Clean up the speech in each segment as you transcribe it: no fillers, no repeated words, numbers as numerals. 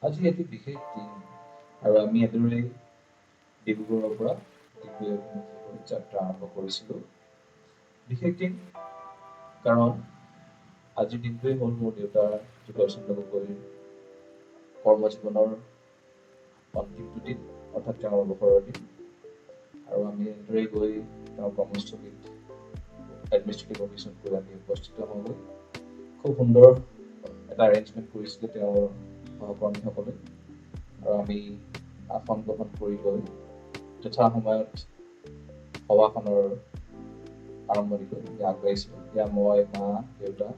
আজি এটি বিশেষ দিন আৰু আমি এদৰেই ডিব্ৰুগড়ৰ পৰা ডিগবৈ অভিমুখী যাত্ৰা আৰম্ভ কৰিছিলোঁ। বিশেষ দিন কাৰণ আজিৰ দিনটোৱেই হ'ল মোৰ দেউতাৰ যোগেশ চন্দ্ৰ গগৈৰ কৰ্মজীৱনৰ অন্তিমটো দিন, অৰ্থাৎ তেওঁৰ অৱসৰৰ দিন। আৰু আমি এনেদৰেই গৈ তেওঁৰ কৰ্মস্থলীত এডমিনিষ্ট্ৰেটিভ অফিচত গৈ আমি উপস্থিত হওঁগৈ। খুব সুন্দৰ এটা এৰেঞ্জমেণ্ট কৰিছিলে তেওঁৰ সহকৰ্মীসকলে, আৰু আমি আসন গ্ৰহণ কৰি লৈ যথা সময়ত সভাখনৰ আৰম্ভণিলৈ আগবাঢ়িছিলোঁ। এতিয়া মই, মা, দেউতা,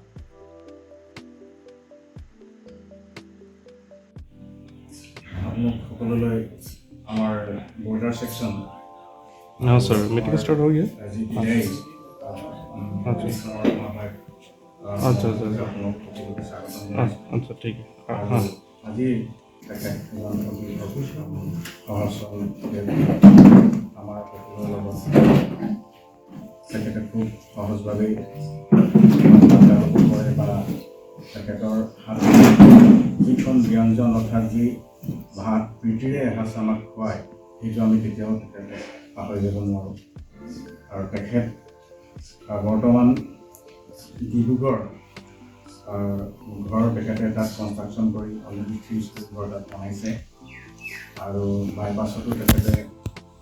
আপোনাক সকলোলৈ আমাৰ বৰ্ডাৰ সেকশন हाँ सर, मीटिंग स्टार्ट हो गया। अच्छा अच्छा अच्छा ठीक है। हाँ আজি আমাৰ সকলোৰে লগত তেখেতে খুব সহজভাৱেই কৰে বা তেখেতৰ যিখন ব্যঞ্জন অৰ্থাৎ যি ভাত প্ৰীতিৰে এসাঁজ আমাক খুৱায়, সেইটো আমি কেতিয়াও তেখেতে পাহৰি যাব নোৱাৰোঁ। আৰু তেখেত বৰ্তমান ডিব্ৰুগড় ঘৰ তেখেতে তাত কনষ্ট্ৰাকশ্যন কৰি অলৰেডি 3 স্কুল ঘৰ তাত বনাইছে, আৰু বাইপাছতো তেখেতে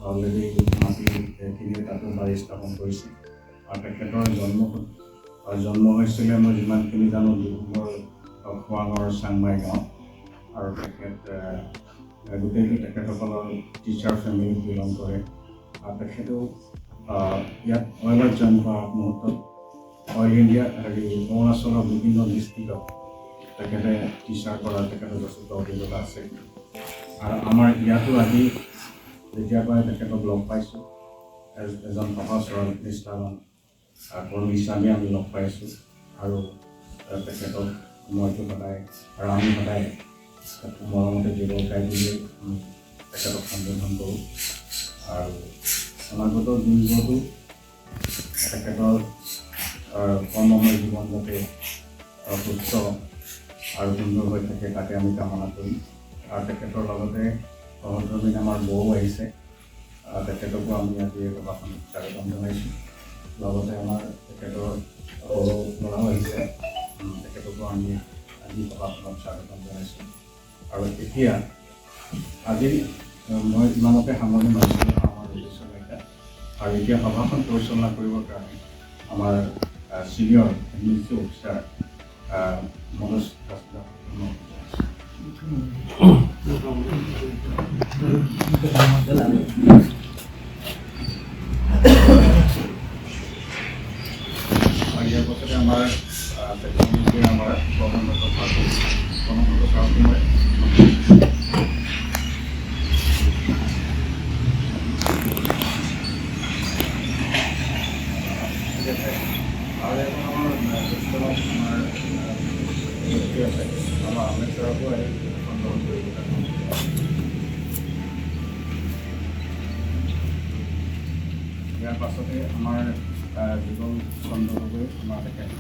অলৰেডি মাটিখিনি তাতো বাৰী স্থাপন কৰিছে। আৰু তেখেতৰ জন্ম হৈছিলে, মই যিমানখিনি জানো, ডিব্ৰুগড় খোৱাঙৰ চাংমাই গাঁও। আৰু তেখেত গোটেইটো তেখেতসকলৰ টিচাৰ ফেমিলিত বিলং কৰে। আৰু তেখেতেও ইয়াত অইলত জইন কৰা মুহূৰ্তত অইল ইণ্ডিয়া অৰুণাচলৰ বিভিন্ন ডিষ্ট্ৰিক্টত তেখেতে টিচাৰ কৰা তেখেতৰ যথেষ্ট অভিজ্ঞতা আছে। আৰু আমাৰ ইয়াতো আহি যেতিয়াৰ পৰাই তেখেতক লগ পাইছোঁ, এজন সহজ সৰল নিষ্ঠাবান কৰ্মী হিচাপে আমি লগ পাইছোঁ। আৰু তেখেতক মইতো সদায় আৰু আমি সদায় মৰমতে জীৱকাই বুলিয়ে আমি তেখেতক সম্বোধন কৰোঁ। আৰু অনাগত দিনবোৰতো তেখেতৰ কৰ্মময় জীৱন যাতে সুস্থ আৰু সুন্দৰ হৈ থাকে, তাকে আমি কামনা কৰিম। আৰু তেখেতৰ লগতে সহধৰ্মী আমাৰ বৌ আহিছে, তেখেতকো আমি আজি সভাখনত স্বাগতম জনাইছোঁ। লগতে আমাৰ তেখেতৰ সৰু ল'ৰাও আহিছে, তেখেতকো আমি আজি সভাখনত স্বাগতম জনাইছোঁ। আৰু এতিয়া আজি মই ইমানতে সামৰণি মাৰিছিলোঁ আমাৰ উদ্দেশ্য নাইকা। আৰু এতিয়া সভাখন পৰিচালনা কৰিবৰ কাৰণে আমাৰ senior administrative officer Manoj Das. ইয়াৰ পাছতে আমাৰ আমাৰ প্ৰবন্ধক আৰু এখন আমাৰ আছে, আমাৰ আম্বেদকাৰকো আহি গ্ৰহণ কৰিব। ইয়াৰ পাছতে আমাৰ যোগেশ চন্দ্ৰ গগৈ আমাৰ তেখেতে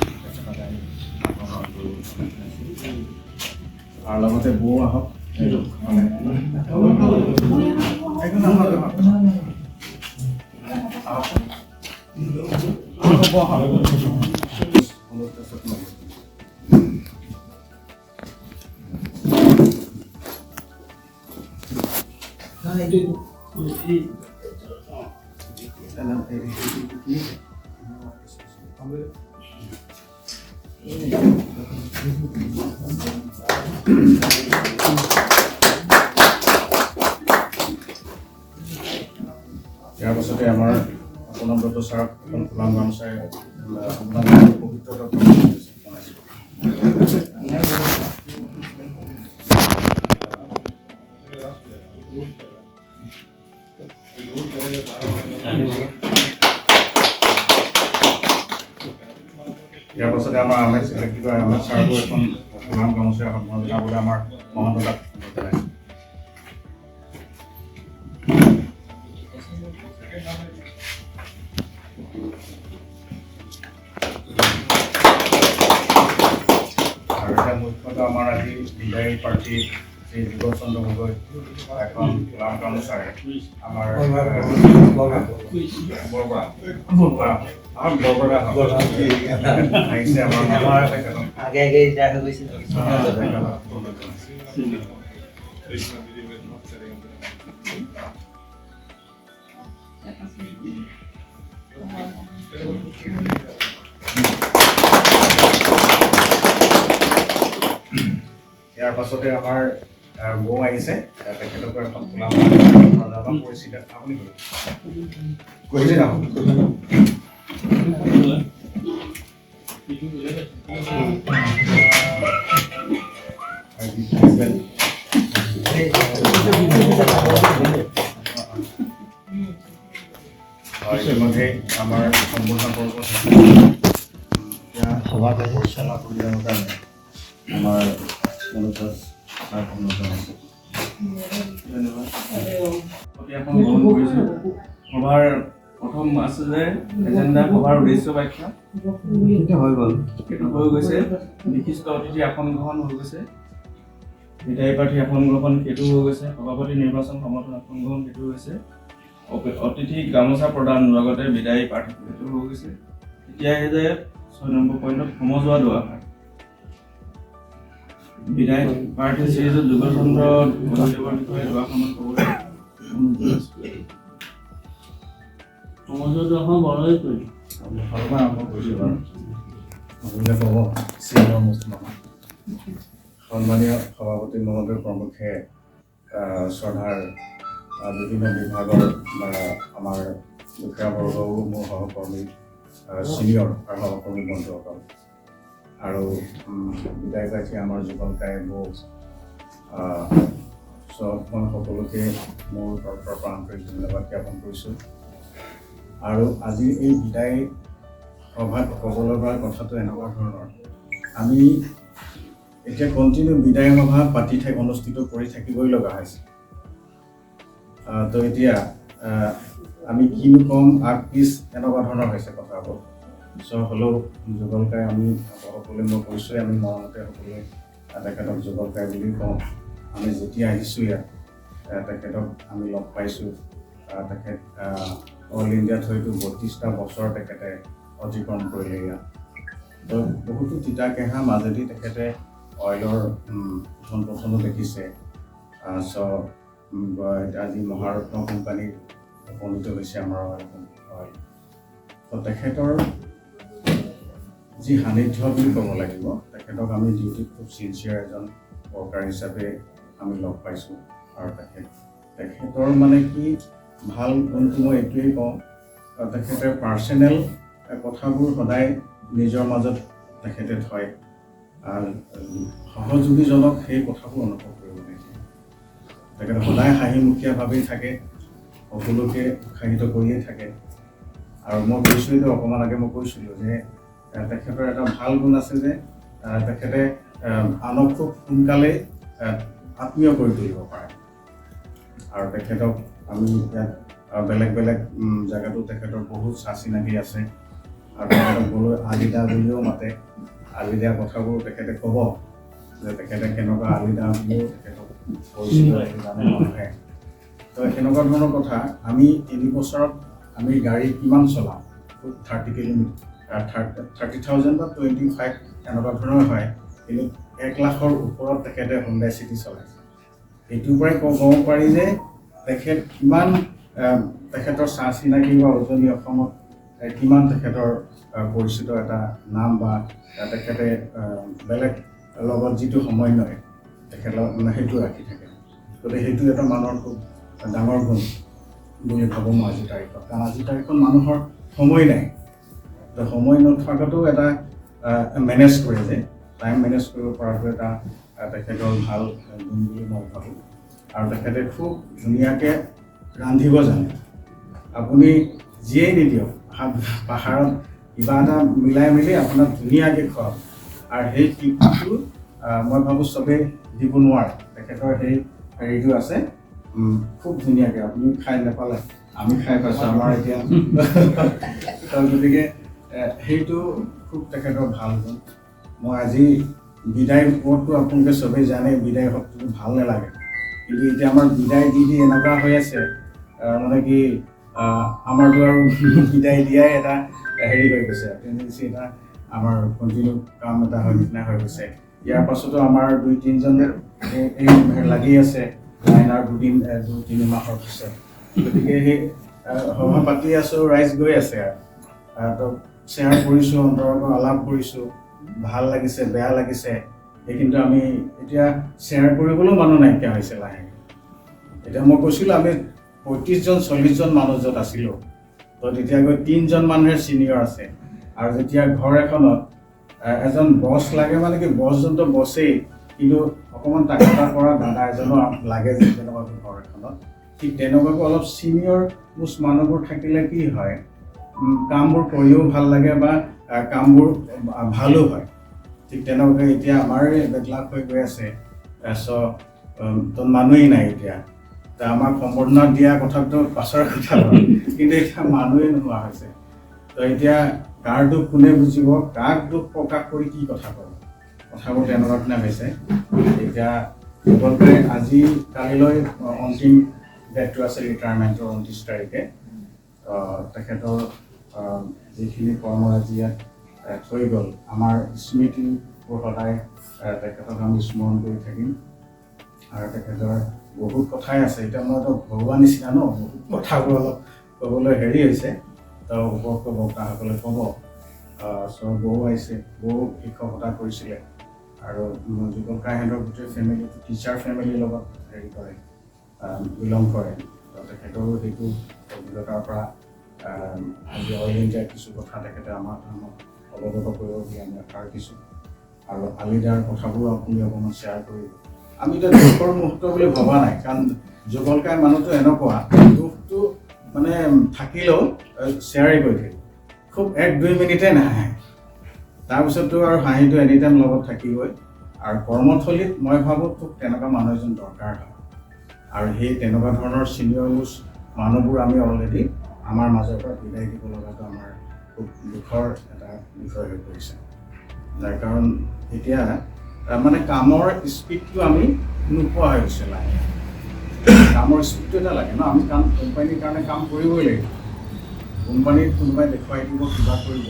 আৰু লগতে বৌ আহক। ইয়াৰ পাছতে আমাৰ পনমব্ৰত ছাৰক ফুলাম গামোচাৰে পবিত্ৰতা জনাইছোঁ। ইয়াৰ পাছতে আমাৰ আমেজ ছাৰকো এখন ফুলাম গামোচাৰে সন্মান জনাবলৈ আমাৰ মহন্ততাক জনাইছোঁ। আৰু এটা মুখ্যতঃ আমাৰ আজি বিদায়ী প্ৰাৰ্থী শ্ৰী যোগচন্দ্ৰ গগৈ এখন ক্লাব অনুসাৰে আমাৰ আহিছে আমাৰ আগে আগে যা হৈ গৈছে ইয়াৰ পাছতে আমাৰ বৌ আহিছে তেখেতকো এখন ক্লাব পৰিছিলে আপুনি কৈছে না ইতিমধ্যে আমাৰ সম্পূৰ্ণ পৰ্ব সভা পৰিচালনা কৰিবৰ কাৰণে আমাৰ মনোজ সভাৰ প্ৰথম আছে যে এজেণ্ডা সভাৰ উদ্দেশ্য ব্যাখ্যা হৈ গ'ল সেইটো হৈ গৈছে বিশিষ্ট অতিথি আসন গ্ৰহণ হৈ গৈছে বিধায়ী প্ৰাৰ্থী আসন গ্ৰহণ সেইটো হৈ গৈছে সভাপতি নিৰ্বাচন সমৰ্থন আসন গ্ৰহণ সেইটো হৈছে অতিথি গামোচা প্ৰদান লগতে বিধায়ী প্ৰাৰ্থী সেইটো হৈ গৈছে এতিয়া আহে যে 6 নম্বৰ পইণ্টত সমজুৱা দুআষাৰ বিধায়ক প্ৰাৰ্থী শ্ৰীযুত যোগচন্দ্ৰ গগৈদেৱৰ বিষয়ে দুআষাৰমান ক'বলৈ সমজুৱা দুআষাৰ বৰকৈ কৰিম আৰম্ভ কৰিছোঁ বাৰু আপোনালোকে ক'ব চিনিয়ৰ মুছলমান সন্মানীয় সভাপতি মহোদয় প্ৰমুখে শ্ৰদ্ধাৰ বিভিন্ন বিভাগৰ আমাৰ দুখীয়াবৰ্গও মোৰ সহকৰ্মী চিনিয়ৰ আৰু সহকৰ্মী বন্ধুসকল আৰু বিদায় প্ৰাৰ্থী আমাৰ যুগলকাই বৌ মই সকলোকে মোৰ তৰফৰ পৰা আন্তৰিক ধন্যবাদ জ্ঞাপন কৰিছোঁ আৰু আজি এই বিদায় সভাত ক'বলৈ পৰা কথাটো এনেকুৱা ধৰণৰ আমি এতিয়া কণ্টিনিউ বিদায় সভা পাতি অনুষ্ঠিত কৰি থাকিবই লগা হৈছে তো এতিয়া আমি কিনো ক'ম আগ পিছ এনেকুৱা ধৰণৰ হৈছে কথাবোৰ হ'লেও যুগলকাই আমি সকলোৱে মই কৈছোঁৱে আমি মৰমতে সকলোৱে তেখেতক যুগলকাই বুলি কওঁ আমি যেতিয়া আহিছোঁ ইয়াত তেখেতক আমি লগ পাইছোঁ তেখেত অল ইণ্ডিয়াত হয়তো 32টা বছৰ তেখেতে অতিক্ৰম কৰিলে ইয়াত তো বহুতো তিতা কেঁহা মাজেদি তেখেতে অইলৰ পঠনো দেখিছে আজি মহাৰত্ন কোম্পানীৰ উপনীত হৈছে আমাৰ অইল তো তেখেতৰ যি সান্নিধ্য বুলি ক'ব লাগিব তেখেতক আমি ডিউটিত খুব চিনচিয়াৰ এজন ৱৰ্কাৰ হিচাপে আমি লগ পাইছোঁ আৰু তেখেতৰ মানে কি ভাল গুণটো মই এইটোৱেই কওঁ তেখেতে পাৰ্চনেল কথাবোৰ সদায় নিজৰ মাজত তেখেতে থয় সহযোগীজনক সেই কথাবোৰ অনুভৱ কৰিব লাগে তেখেতে সদায় হাঁহিমুখীয়াভাৱেই থাকে সকলোকে উৎসাহিত কৰিয়ে থাকে আৰু মই কৈছিলোঁ অকণমান আগে মই কৈছিলোঁ যে তেখেতৰ এটা ভাল গুণ আছে যে তেখেতে আনক খুব সোনকালে আত্মীয় কৰি তুলিব পাৰে আৰু তেখেতক আমি ইয়াত বেলেগ বেলেগ জেগাতো তেখেতৰ বহুত চিনাকি আছে আৰু তেখেতক গ'লৈ আলিদা বুলিও মাতে আলিদা কথাবোৰ তেখেতে ক'ব যে তেখেতে কেনেকুৱা আলিদা বুলিও তেখেতক কৈছিল জানে মানুহে তো এনেকুৱা ধৰণৰ কথা আমি 3 বছৰত আমি গাড়ী কিমান চলাওঁ 30 কিলোমিটাৰ 30,000 বা 25 এনেকুৱা ধৰণৰ হয় কিন্তু 1 লাখৰ ওপৰত তেখেতে হুণ্ডাই চিটি চলাইছে এইটোৰ পৰাই ক'ব পাৰি যে তেখেত কিমান তেখেতৰ চিনাকি বা উজনি অসমত কিমান তেখেতৰ পৰিচিত এটা নাম বা তেখেতে বেলেগ লগত যিটো সমন্বয় তেখেতৰ মানে সেইটো ৰাখি থাকে গতিকে সেইটো এটা মানুহৰ খুব ডাঙৰ গুণ বুলি ভাবোঁ মই আজিৰ তাৰিখত কাৰণ আজিৰ তাৰিখত মানুহৰ সময় নাই তো সময় নথকাটো এটা মেনেজ কৰে যে টাইম মেনেজ কৰিব পৰাটো এটা তেখেতৰ ভাল গুণ বুলি মই ভাবোঁ আৰু তেখেতে খুব ধুনীয়াকৈ ৰান্ধিব জানে আপুনি যিয়েই নিদিয়ক পাহাৰত কিবা এটা মিলাই মেলি আপোনাক ধুনীয়াকৈ খুৱাব আৰু সেই তৃপ্তিটো মই ভাবোঁ চবেই দিব নোৱাৰে তেখেতৰ সেই হেৰিটো আছে খুব ধুনীয়াকৈ আপুনি খাই নাপালে আমি খাই পাইছোঁ আমাৰ এতিয়া গতিকে সেইটো খুব তেখেতৰ ভাল গুণ মই আজি বিদায় শব্দটো আপোনালোকে চবেই জানে, বিদায় শব্দটো ভাল নালাগে, কিন্তু এতিয়া আমাৰ বিদায় দি এনেকুৱা হৈ আছে মানে কি আমাৰতো আৰু বিদায় দিয়াই এটা হেৰি হৈ গৈছে, টেণ্ডেঞ্চি এটা আমাৰ কণ্টিনিউ কাম এটা হৈ নিচিনা হৈ গৈছে। ইয়াৰ পাছতো আমাৰ 2-3জন লাগি আছে লাইনাৰ 2-3 মাহৰ পিছত। গতিকে সেই সভা পাতি আছোঁ, ৰাইজ গৈ আছে আৰু তো শ্বেয়াৰ কৰিছোঁ, অন্তৰংগ আলাপ কৰিছোঁ, ভাল লাগিছে, বেয়া লাগিছে। এই কিন্তু আমি এতিয়া শ্বেয়াৰ কৰিবলৈও মানুহ নাইকিয়া হৈছে লাহে। এতিয়া মই কৈছিলোঁ আমি 35-40জন মানুহ য'ত আছিলোঁ, তো তেতিয়া গৈ 3জন মানুহে ছিনিয়ৰ আছে। আৰু যেতিয়া ঘৰ এখনত এজন বছ লাগে মানে কি বছজনটো বছেই, কিন্তু অকণমান টাকা পৰা দাদা এজনো লাগে যে তেনেকুৱাকৈ ঘৰ এখনত, ঠিক তেনেকুৱাকৈ অলপ ছিনিয়ৰ মোষ্ট মানুহবোৰ থাকিলে কি হয়, কামবোৰ কৰিও ভাল লাগে বা কামবোৰ ভালো হয়। ঠিক তেনেকুৱাকৈ এতিয়া আমাৰ বেকলাগ হৈ গৈ আছে, তো মানুহেই নাই এতিয়া। আমাক সম্বৰ্ধনা দিয়া কথাটো পাছৰ কথা হয়, কিন্তু এতিয়া মানুহেই নোহোৱা হৈছে। তো এতিয়া কাৰ দুখ কোনে বুজিব, কাক দুখ প্ৰকাশ কৰি কি কথা ক'ব, কথাবোৰ তেনেকুৱা ধৰণে হৈছে। এতিয়া যুগলকাই আজি কালিলৈ অন্তিম ডেটটো আছে ৰিটায়াৰমেণ্টৰ 29 তাৰিখে। তেখেতৰ যিখিনি কৰ্মৰাজি ইয়াত থৈ গ'ল, আমাৰ স্মৃতিবোৰ সদায় তেখেতক আমি স্মৰণ কৰি থাকিম। আৰু তেখেতৰ বহুত কথাই আছে, এতিয়া মইতো ভগৱান নিচিনা ন, বহুত কথাবোৰ অলপ ক'বলৈ হেৰি হৈছে, তো উপভোক্ত বক্তাসকলে ক'ব। বহু আহিছে, বহু শিক্ষকতা কৰিছিলে, আৰু যুগলকাইহঁতৰ গোটেই ফেমিলিটো টিচাৰ ফেমিলিৰ লগত হেৰি কৰে, বিলং কৰে। তো তেখেতৰো সেইটো অভিজ্ঞতাৰ পৰা আজি অইল ইণ্ডিয়াৰ কিছু কথা তেখেতে আমাক অৱগত কৰিব বুলি আমি আশা ৰাখিছোঁ। আৰু আলিদাৰ কথাবোৰ আপুনি অকণমান শ্বেয়াৰ কৰিব। আমি এতিয়া দুখৰ মুহূৰ্ত বুলি ভবা নাই, কাৰণ যুগলকাই মানুহটো এনেকুৱা, দুখটো মানে থাকিলেও শ্বেয়াৰেই কৰি থাকিব, খুব 1-2 মিনিটে নাহে, তাৰপিছততো আৰু হাঁহিটো এনিটাইম লগত থাকিবই। আৰু কৰ্মথলীত মই ভাবোঁ খুব তেনেকুৱা মানুহ এজন দৰকাৰ হয়, আৰু সেই তেনেকুৱা ধৰণৰ ছিনিয়ৰ মোষ্ট মানুহবোৰ আমি অলৰেডি আমাৰ মাজৰ পৰা বিদায় দিব লগাটো আমাৰ খুব দুখৰ এটা বিষয় হৈ পৰিছে। যাৰ কাৰণ এতিয়া মানে কামৰ স্পীডটো আমি নোপোৱা হৈ গৈছে লাহে। কামৰ স্পীডটো এটা লাগে ন, আমি কাম কোম্পানীৰ কাৰণে কাম কৰিবই লাগিব। কোম্পানীত কোনোবাই দেখুৱাই দিব, কিবা কৰিব,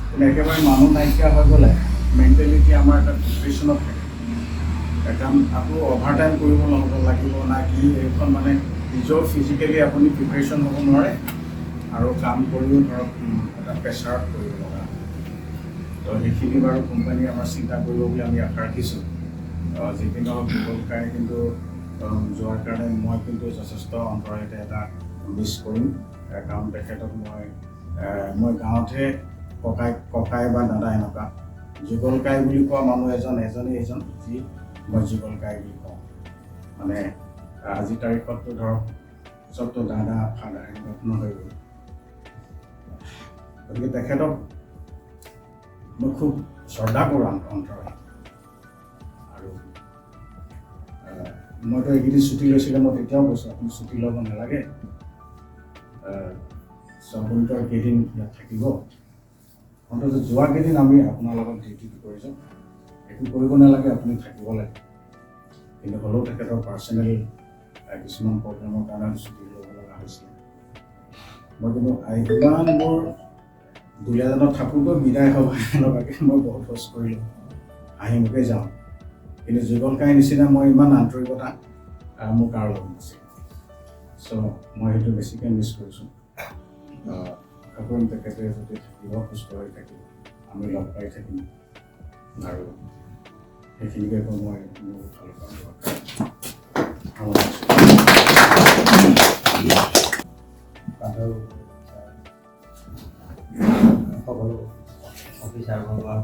কিন্তু একেবাৰে মানুহ নাইকিয়া হৈ গ'লে মেণ্টেলিটি আমাৰ এটা ডিপ্ৰেশ্যনত থাকে। কাম আকৌ অভাৰ টাইম কৰিব লাগিব না কি, এইখন মানে নিজৰ ফিজিকেলি আপুনি প্ৰিপেৰেশ্যন হ'ব নোৱাৰে, আৰু কাম কৰিও ধৰক এটা প্ৰেছাৰত কৰিব লগা। তো সেইখিনি বাৰু কোম্পানীয়ে আমাৰ চিন্তা কৰিব বুলি আমি আশা ৰাখিছোঁ। যিকি নহওক যুগলকাই কিন্তু যোৱাৰ কাৰণে মই কিন্তু যথেষ্ট অন্তৰায়তে এটা মিছ কৰিম, কাৰণ তেখেতক মই গাঁৱতহে ককাই বা দাদা এনেকুৱা, যুগলকাই বুলি কোৱা মানুহ এজনেই যি মই যুগলকাই বুলি কওঁ। মানে আজিৰ তাৰিখততো ধৰক চবতো দাদা ফাদাৰ এনেকুৱা হৈ গ'ল। গতিকে তেখেতক মই খুব শ্ৰদ্ধা কৰোঁ অন্তৰত। আৰু মইতো এইকেইদিন ছুটি লৈছিলে, মই তেতিয়াও কৈছোঁ আপুনি ছুটি ল'ব নালাগে, আপুনিতো কেইদিন ইয়াত থাকিব, অন্তত যোৱা কেইদিন আমি আপোনাৰ লগত ডিউটিটো কৰিছোঁ, একো কৰিব নালাগে, আপুনি থাকিব লাগে। কিন্তু হ'লেও তেখেতৰ পাৰ্চনেল কিছুমান প্ৰব্লেমৰ কাৰণে ছুটি ল'ব লগা হৈছিলে। মই কিন্তু ইমানবোৰ দুলীয়াজানত থাকোঁতেও বিদায় হ'ব এনেকুৱাকৈ মই বহুত খৰচ কৰিলোঁ, হাঁহি মুখে যাওঁ। কিন্তু যুগলকাই নিচিনা মই ইমান আন্তৰিকতা মোৰ কাৰো লগত নাছিল। চ' মই সেইটো বেছিকৈ মিছ কৰিছোঁ। আকৌ তেখেতে যদি থাকিব, সুস্থ হৈ থাকিব, আমি লগ পাই থাকিম, আৰু সেইখিনিকে কৈ মই মোৰ ভাল পাওঁ। সকলো অফিচাৰসকলৰ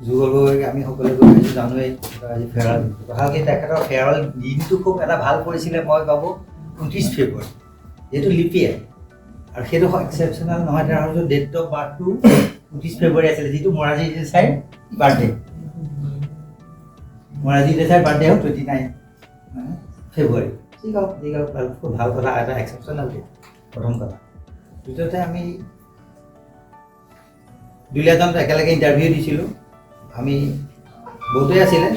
যুগল গগৈক আমি সকলোৱে গৈ জানোৱেই, আজি ফেয়াৰৱেল তথাপি তেখেতৰ ফেয়াৰৱেল দিনটো খুব এটা ভাল কৰিছিলে। মই ভাবোঁ 29 ফেব্ৰুৱাৰী যিহেতু লিপিয়াৰ, আৰু সেইটো এক্সেপশ্যনেল নহয়, তাৰ হয়তো ডেট অফ বাৰ্থটো 29 ফেব্ৰুৱাৰী আছিলে, যিটো মৰাজী দেশাইৰ বাৰ্থডে। মৰাজী দেশাইৰ বাৰ্থডে হ'ল 29 ফেব্ৰুৱাৰী। যি হওক খুব ভাল কথা, এটা এক্সেপশ্যনেল ডেট প্ৰথম কথা। দ্বিতীয়তে আমি দুলীয়াজান একেলগে ইণ্টাৰভিউ দিছিলোঁ। আমি বহুতেই আছিলে,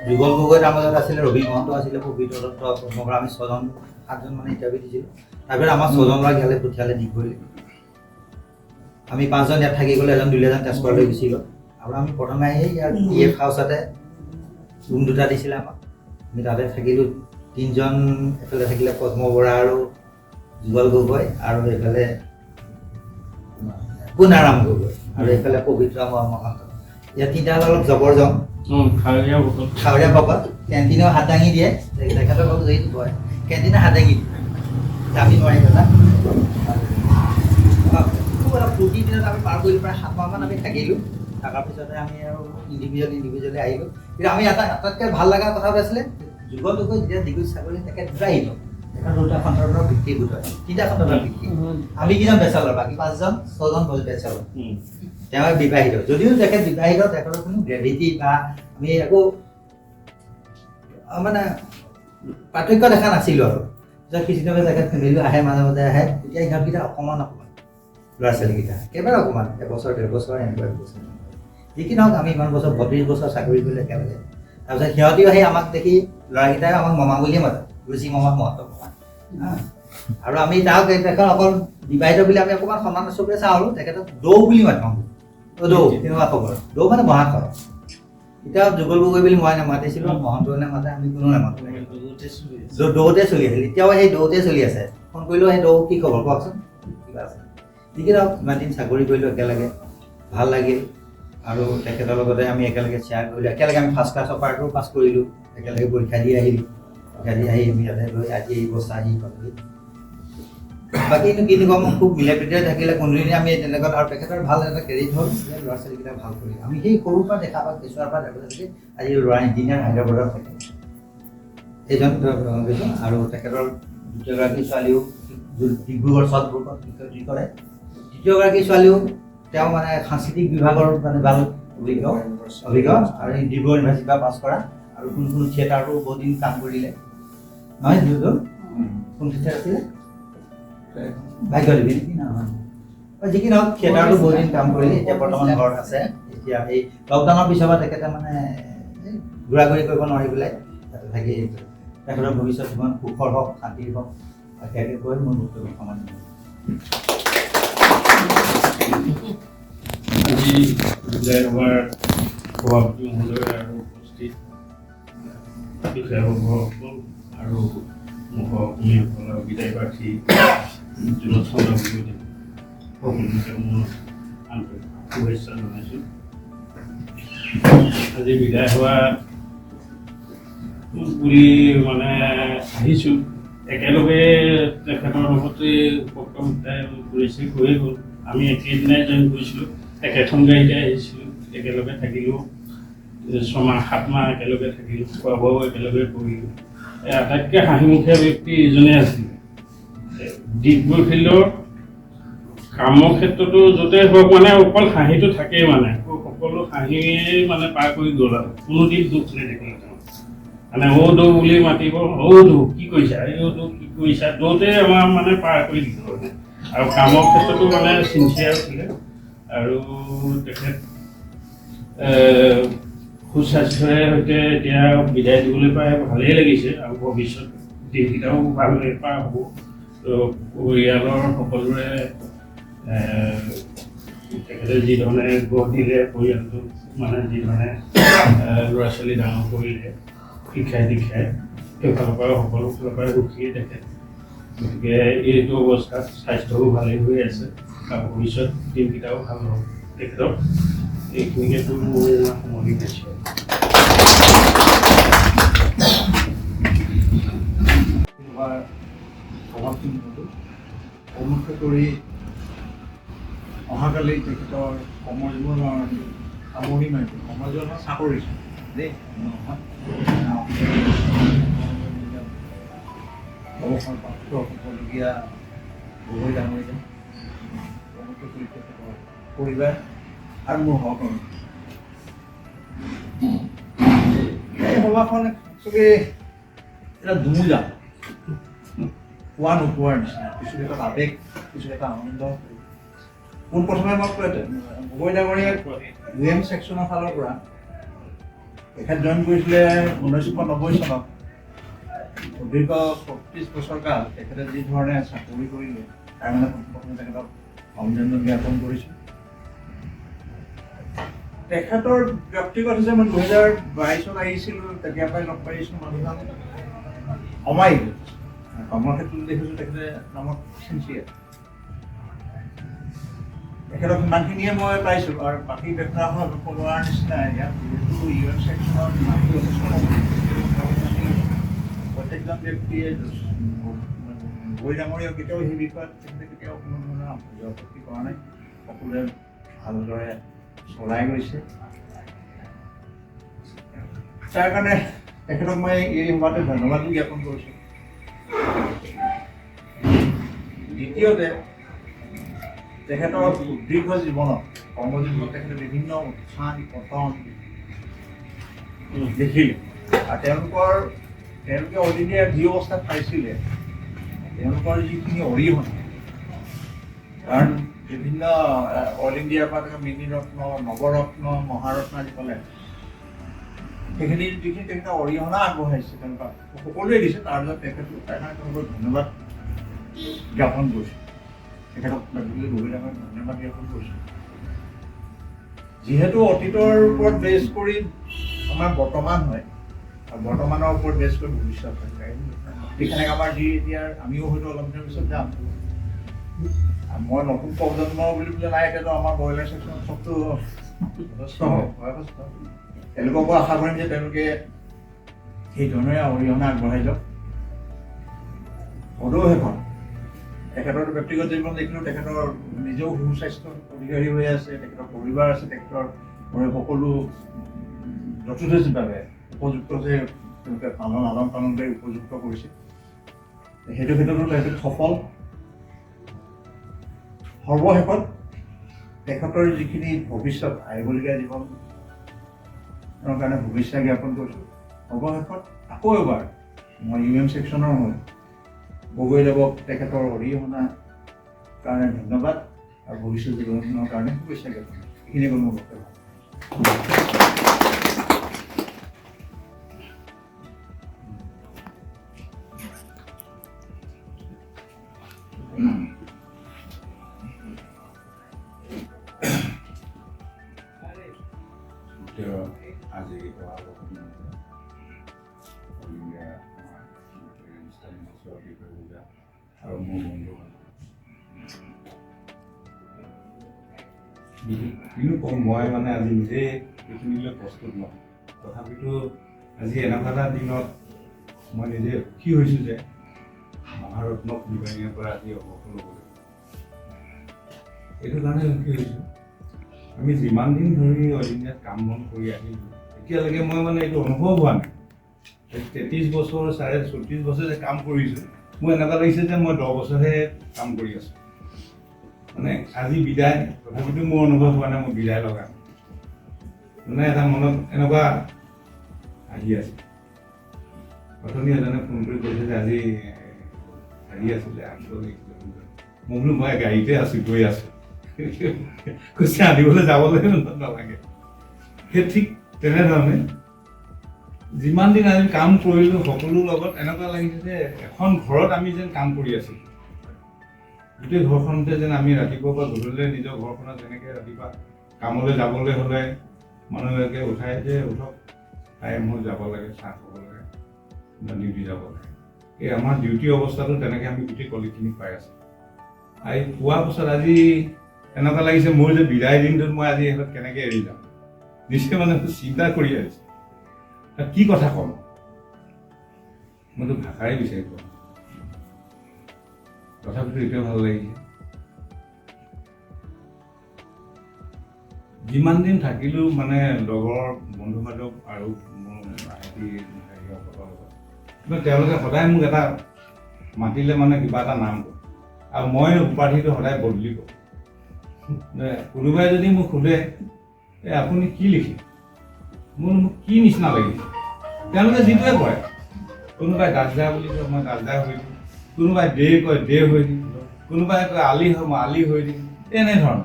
যুগল গগৈ তাৰ মাজত আছিলে, ৰবি মহন্ত আছিলে, পবিত্ৰ দত্ত, পদ্মভৰা, আমি 7জন মানে ইণ্টাৰভিউ দিছিলোঁ। তাৰপিছত আমাৰ 6জন ল'ৰাক ইয়ালৈ পঠিয়ালে ডিগবৈলৈ। আমি 5জন ইয়াত থাকি গ'লো, এজন দুলীয়াজান তেজপুৰলৈ গুচি গ'ল। আৰু আমি প্ৰথমে আহি ইয়াৰ EF হাউচতে ৰুম 2টা দিছিলে আমাক। আমি তাতে থাকিলোঁ। 3জন এফালে থাকিলে পদ্ম বৰা আৰু যুগল গগৈ, আৰু এইফালে পুনাৰাম গগৈ, আৰু এইফালে পবিত্ৰ মহন্ত। ইয়াত 3টা অলপ জবৰ জং। খাৱৰীয়া ভকত কেণ্টিনেও হাত দাঙি দিয়ে, তেখেতক যিটো কয় কেণ্টিনে হাত দাঙি দিয়ে, আমি নোৱাৰিম দাদা। খুব এটা ফূৰ্তি দিনত আমি পাৰ কৰিলোঁ, প্ৰায় 7 মাহমান আমি থাকিলোঁ। থকাৰ পিছতে আমি আৰু ইণ্ডিভিজুৱেলি আহিলোঁ। কিন্তু আমি আটাইতকৈ ভাল লগা কথাটো আছিলে, যুগল গগৈ যেতিয়া ডিগ্ৰীত চাকৰি তেখেত দুটা আহিলোঁ, তেখেত 2টা সন্তানৰ ভিত্তি গোট হয়, 3টা সন্তানৰ ভিত্তি। আমি কেইজন বেচালৰ, বাকী 5জন 6জন বেচালৰ। তেওঁ বিবাহিত, যদিও তেখেত বিবাহিত, তেখেতৰ কোনো গ্ৰেভিটি বা আমি একো মানে পাৰ্থক্য দেখা নাছিলোঁ। আৰু পিছত কিছুদিনলৈ তেখেত ফেমিলিও আহে, মাজে মাজে আহে। তেতিয়া ইহঁতকেইটা অকণমান ল'ৰা ছোৱালীকেইটা একেবাৰে অকণমান, 1 বছৰ 1.5 বছৰ এনেকুৱা বছৰ। যি কি নহওক, আমি ইমান বছৰ 32 বছৰ চাকৰি কৰিলোঁ একেলগে। তাৰপিছত সিহঁতিও আহি আমাক দেখি, ল'ৰাকেইটাই আমাক মামা বুলিয়ে মাতে, ৰুচি মামা, মহন্ত মামা। আৰু আমি তাক তেখেত অকল বিবাহিত বুলি আমি অকণমান সন্মান চকুৰে চাওঁ, আৰু তেখেতক দৌ বুলি মাতোঁ। দৌ তেনেকুৱা খবৰ, দৌ মানে মহাশয়। এতিয়া যুগল গগৈ বুলি মই নামাতিছিলোঁ, মহন্তই নামাতে, আমি কোনো নামাতো। দৌতে চলি আছিল, এতিয়াও সেই দৌতে চলি আছে। ফোন কৰিলোঁ, সেই দৌ কি খবৰ কওকচোন, কিবা আছে। যি কি নহওক, ইমান দিন চাকৰি কৰিলোঁ একেলগে, ভাল লাগিল। আৰু তেখেতৰ লগতে আমি একেলগে শ্বেয়াৰ কৰিলোঁ, একেলগে আমি ফাৰ্ষ্ট ক্লাছ অপাৰটো পাছ কৰিলোঁ, একেলগে পৰীক্ষা দি আহিলোঁ। পৰীক্ষা দি আহি আমি ইয়াতে লৈ আজি এই বছৰ আহি পালোহি। বাকীনো কি ক'ম, খুব মিলা প্ৰীতিৰে থাকিলে কোনোদিনে আমি তেনেকুৱা। আৰু তেখেতৰ ভাল এটা কেৰিয়াৰ হ'ল, ল'ৰা ছোৱালীকেইটা ভাল কৰি। আমি সেই সৰুৰ পৰা দেখা পাওঁ, কেঁচুৱাৰ পৰা দেখা থাকি আজি ল'ৰা ইঞ্জিনিয়াৰ হায়দৰাবাদত থাকে, এইজন কৈছোঁ। আৰু তেখেতৰ 2গৰাকী ছোৱালীও ডিব্ৰুগড় চট্টগ্ৰুপত শিক্ষয়িত্ৰী কৰে। 3গৰাকী ছোৱালীও তেওঁ মানে সাংস্কৃতিক বিভাগৰ মানে ভাল অভিজ্ঞ, আৰু ডিব্ৰুগড় ইউনিভাৰ্চিটিৰ পৰা পাছ কৰা। আৰু কোনো থিয়েটাৰতো বহুত দিন কাম কৰিলে, নহয় যিহেতু কোন থিয়েটাৰ আছিলে, ভাগ্যদেৱী নেকি, নহয় যি কি নহওক, থিয়েটাৰতো বহুত দিন কাম কৰিলে। এতিয়া বৰ্তমান ঘৰত আছে। এতিয়া এই লকডাউনৰ পিছৰ পৰা তেখেতে মানে ঘূৰা ঘূৰি কৰিব নোৱাৰি পেলাই তাতে থাকি তেখেতৰ ভৱিষ্যত জীৱন সুখৰ হওক, শান্তিৰ হওক, সেয়াকে কৈ মোৰ বক্তব্য সামৰণি। আজি বিদায় সভাৰ সভাপতি মহোদয় আৰু উপস্থিত বিষয়াসকল আৰু মুখ্যসকলৰ বিদায় প্ৰাৰ্থী জুনত চন্দ্ৰ গগৈ সকলোকে মোৰ আন্তৰিক শুভেচ্ছা জনাইছোঁ। আজি বিদায় হোৱা বুলি মানে আহিছোঁ, একেলগে তেখেতৰ লগতে উপক্ৰম কৰিছে, হৈয়ে গ'ল। আমি একেদিনাই জইন কৰিছিলোঁ, একেখন গাড়ীতে আহিছিলোঁ, একেলগে থাকিলোঁ, 6 মাহ 7 মাহ একেলগে থাকিলোঁ, খোৱা বোৱাও একেলগে কৰিলোঁ। আটাইতকৈ হাঁহিমুখীয়া ব্যক্তি ইজনে আছিলে। ডিগবৈ ফিল্ডৰ কামৰ ক্ষেত্ৰতো য'তে হওক মানে অকল হাঁহিটো থাকেই, মানে সকলো হাঁহিয়ে মানে পাৰ কৰি গ'ল। আৰু কোনোদিন দুখ নেদেখিলে তেওঁ, মানে দৌ বুলি মাতিব, দৌ কি কৰিছা, দৌ কি কৰিছা, দৌতে আমাৰ মানে পাৰ কৰি দিলোঁ মানে। আৰু কামৰ ক্ষেত্ৰতো মানে চিনচিয়াৰ আছিলে। আৰু তেখেত সুস্বাস্থ্যৰে সৈতে এতিয়া বিদায় দিবলৈ পাই ভালেই লাগিছে। আৰু ভৱিষ্যত দিনকেইটাও ভালদৰে পাৰ হ'ব। তো পৰিয়ালৰ সকলোৰে তেখেতে যিধৰণে গঢ় দিলে পৰিয়ালটো, মানে যিধৰণে ল'ৰা ছোৱালী ডাঙৰ কৰিলে, শিক্ষাই দীক্ষাই, সেইফালৰ পৰা সকলো ফালৰ পৰাই সুখীয়ে তেখেত। গতিকে এইটো অৱস্থাত স্বাস্থ্যও ভালেই হৈ আছে, আৰু ভৱিষ্যত দিনকেইটাও ভাল হ'ব তেখেতক। এইখিনিকেতো মোৰ সামৰণি মাৰিছোঁ। অনুষ্ঠিত কৰি অহাকালি তেখেতৰ কৰ্মজীৱন সামৰণি মাৰিব। কৰ্মজীৱনৰ চাকৰি দেই অৱসৰপ্ৰাপ্ত হ'বলগীয়া গগৈ ডাঙৰীয়া, তেখেতৰ পৰিবাৰ আৰু মোৰ সহকৰ্মী। এই সভাখন চবে এটা দুমোজা, পোৱা নোপোৱাৰ নিচিনা, কিছু এটা আৱেগ, কিছু এটা আনন্দ, পোনপ্ৰথমে মই গগৈ ডাঙৰীয়াক UM ছেকশ্যনৰ ফালৰ পৰা তেখেত জইন কৰিছিলে 1990 চনত। দীৰ্ঘ 35 বছৰ কাল তেখেতে যি ধৰণে চাকৰি কৰিলে তাৰ মানে পোনপ্ৰথমে তেখেতক অভিনন্দন জ্ঞাপন কৰিছোঁ। তেখেতৰ ব্যক্তিগত হিচাপে মই 2022 আহিছিলোঁ, তেতিয়াৰ পৰাই লগ পাইছোঁ। মানুহজন অমায়িক কৰ্মৰ ক্ষেত্ৰত দেখিছোঁ তেখেতে নামত চিনচিয়াৰ। তেখেতক সিমানখিনিয়ে মই পাইছোঁ আৰু বাকী ব্যক্তিসকল কোৱাৰ নিচিনা ইয়াত যিহেতু UM ছেকশ্যনৰ মানুহ যথেষ্ট প্ৰত্যেকজন ব্যক্তিয়ে গগৈ ডাঙৰীয়াক কেতিয়াও সেই বিষয়ত তেখেতে কেতিয়াও কোনো ধৰণৰ আপত্তি কৰা নাই। সকলোৱে ভালদৰে চলাই গৈছে। তাৰ কাৰণে তেখেতক মই এই সভাতে ধন্যবাদ জ্ঞাপন কৰিছোঁ। দ্বিতীয়তে তেখেতৰ দীৰ্ঘ জীৱনত কৰ্মজীৱনত তেখেতে বিভিন্ন উত্থান পতন দেখিলে আৰু তেওঁলোকে অল ইণ্ডিয়াৰ যি অৱস্থাত পাইছিলে তেওঁলোকৰ যিখিনি অৰিহণা, কাৰণ বিভিন্ন অল ইণ্ডিয়াৰ পৰা মিনি ৰত্ন, নৱৰত্ন, মহাৰত্ন আদি পালে, সেইখিনি যিখিনি তেখেতে অৰিহণা আগবঢ়াইছে তেওঁলোকক সকলোৱে দিছে। তাৰ পিছত তেখেতক তাৰ কাৰণে তেওঁলোকক ধন্যবাদ জ্ঞাপন কৰিছোঁ। তেখেতক গগৈ ডাঙৰীয়াক ধন্যবাদ জ্ঞাপন কৰিছোঁ। যিহেতু অতীতৰ ওপৰত বেছ কৰি আমাৰ বৰ্তমান হয় আৰু বৰ্তমানৰ ওপৰত বেছ কৰি ভৱিষ্যত হয়। সেইকাৰণে আমাৰ যি এতিয়া আমিও হয়তো অলপ দিনৰ পিছত যাম। মই নতুন প্ৰজন্ম বুলি পেলাই নাই, এতিয়াতো আমাৰ ব্ৰইলাৰ ছেকশ্যনত চবটো যথেষ্ট বয়সস্থ। তেওঁলোককো আশা কৰিম যে তেওঁলোকে সেই ধৰণে অৰিহণা আগবঢ়াই যাওক। সদৌ তেখেতৰ ব্যক্তিগত জীৱন দেখিলোঁ, তেখেতৰ নিজেও সুস্বাস্থ্য অধিকাৰী হৈ আছে, তেখেতৰ পৰিবাৰ আছে, তেখেতৰ সকলো যথোচিতভাৱে উপযুক্ত যে তেওঁলোকে লালন পালন কৰি উপযুক্ত কৰিছে। সেইটো ক্ষেত্ৰতো তেখেত সফল। সৰ্বশেষত তেখেতৰ যিখিনি ভৱিষ্যত আহিবলগীয়া জীৱনৰ কাৰণে শুভেচ্ছা জ্ঞাপন কৰিছোঁ। সৰ্বশেষত আকৌ এবাৰ মই UM ছেকশ্যনৰ হৈ গগৈদেৱক তেখেতৰ অৰিহণাৰ কাৰণে ধন্যবাদ আৰু ভৱিষ্যত জীৱনৰ কাৰণে শুভেচ্ছা জ্ঞাপন কৰিছোঁ। এইখিনিয়ে মোৰ বক্তব্য। আজি আৰু মোৰ বন্ধু কিনো কম, মই মানে আজি নিজে এইখিনিলৈ প্ৰস্তুত নহয়। তথাপিতো আজি এনেকুৱা এটা দিনত মই নিজে সুখী হৈছোঁ যে মহাৰত্ন ফুলবাৰীৰ পৰা আজি অৱসৰ ল'বলৈ। এইটো কাৰণে সুখী হৈছোঁ, আমি যিমান দিন ধৰি অল ইণ্ডিয়াত কাম বন কৰি আহিলোঁ, এতিয়ালৈকে মই মানে এইটো অনুভৱ হোৱা নাই। 33 বছৰ 34 বছৰ যে কাম কৰিছোঁ, মোৰ এনেকুৱা লাগিছে যে মই 10 বছৰহে কাম কৰি আছোঁ। মানে আজি বিদায়, তথাপিতো মোৰ অনুভৱ হোৱা নাই মই বিদায় লগা। মানে এটা মনত এনেকুৱা আহি আছে। অথনি এজনে ফোন কৰি কৈছে যে আজি হেৰি আছিলে, মই বোলো মই গাড়ীতে আছোঁ, গৈ আছোঁ। কৈছে আনিবলৈ যাবলৈ নালাগে। সেই ঠিক তেনেধৰণে যিমান দিন আমি কাম কৰিলোঁ সকলোৰ লগত এনেকুৱা লাগিছে যে এখন ঘৰত আমি যেন কাম কৰি আছোঁ। গোটেই ঘৰখনতে যেন আমি ৰাতিপুৱাৰ পৰা গধূলিলৈ নিজৰ ঘৰখনত যেনেকৈ ৰাতিপুৱা কামলৈ যাবলৈ হ'লে মানুহবিলাকে উঠাই যে উঠক, টাইম হ'ল যাব লাগে, চাহ খাব লাগে, ডিউটি যাব লাগে। এই আমাৰ ডিউটি অৱস্থাটো তেনেকৈ আমি গোটেই কলিগখিনি পাই আছোঁ। আৰু পোৱাৰ পিছত আজি এনেকুৱা লাগিছে মোৰ যে বিদায় দিনটোত মই আজি সিহঁতক কেনেকৈ এৰি যাম, নিজে মানে চিন্তা কৰি আহিছোঁ। কি কথা ক'ম, মইতো ভাষাৰে বিচাৰি পোৱা নাই। তথাপিতো এইটোৱে ভাল লাগিছে, যিমান দিন থাকিলোঁ মানে লগৰ বন্ধু বান্ধৱ আৰু মোৰ হেৰিসকলৰ লগত, কিন্তু তেওঁলোকে সদায় মোক এটা মাতিলে মানে কিবা এটা নাম কয় আৰু মই উপাধিটো সদায় বদলি কৰোঁ। কোনোবাই যদি মোক সোধে আপুনি কি লিখে, মোক কি নিচিনা লাগিছে, তেওঁলোকে যিটোৱে কয়, কোনোবাই দাসদা বুলি কয় মই দাসদা হৈ দিম, কোনোবাই দে কয় দে হৈ দিম, কোনোবাই কয় আলি হয় মই আলি হৈ দিম, এনেধৰণৰ।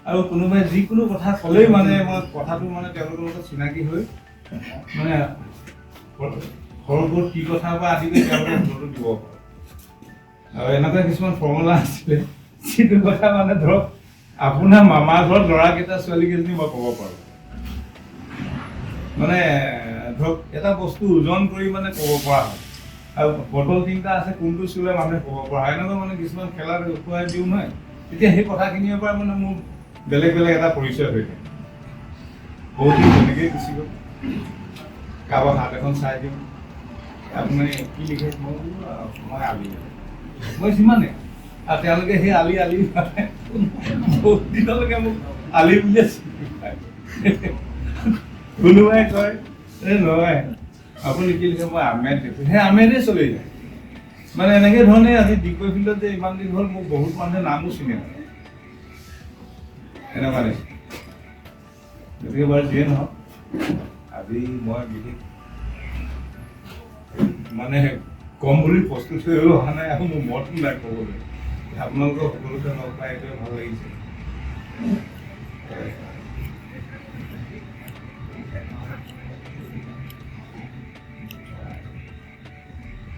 আৰু কোনোবাই যিকোনো কথা ক'লেই মানে মই কথাটো মানে তেওঁলোকৰ লগত চিনাকি হৈ মানে সৰুবোৰ কি কথা বা আদি কৰি তেওঁলোকে উত্তৰটো দিব পাৰোঁ। আৰু এনেকুৱা কিছুমান ফৰ্মুলা আছিলে যিটো কথা মানে ধৰক আপোনাৰ মামাৰ ঘৰত ল'ৰাকেইটা ছোৱালীকেইজনী মই ক'ব পাৰোঁ। মানে ধৰক এটা বস্তু ওজন কৰি মানে ক'ব পৰা হয়। আৰু বটল 3টা আছে কোনটো চুলে মানুহে ক'ব পৰা হয়। এনেকুৱা মানে কিছুমান খেলাত দেখুৱাই দিওঁ নহয়, তেতিয়া সেই কথাখিনিৰ পৰা মানে মোৰ বেলেগ বেলেগ এটা পৰিচয় হৈ থাকে। বহুত দিন তেনেকেই গুচি গ'ল। কাৰোবাক হাত এখন চাই দিওঁ, আপুনি কি লিখে, মই আলি, মই সিমানে। আৰু তেওঁলোকে সেই আলি মানে বহুত দিনলৈকে মোক আলি বুলিয়ে চিনি পায়। কোনোবাই কয় এই নহয় আপুনি কি লিখে, মই আমেদ দেখোঁ, সেই আমেদে চলি যায়। মানে এনেকে ধৰণে আজি ডিগবৈ ফিল্ডত যে ইমান দিন হ'ল মোক বহুত মানুহে নামো চিনি নাপায়। এনেকুৱা দেই। গতিকে বাৰু যিয়ে নহওক, আজি মই বিশেষ মানে কম বুলি প্ৰস্তুত হৈ অহা নাই আৰু মোৰ মতো নাই ক'বলৈ। আপোনালোকক সকলোকে লগ পাই এইটোৱে ভাল লাগিছে।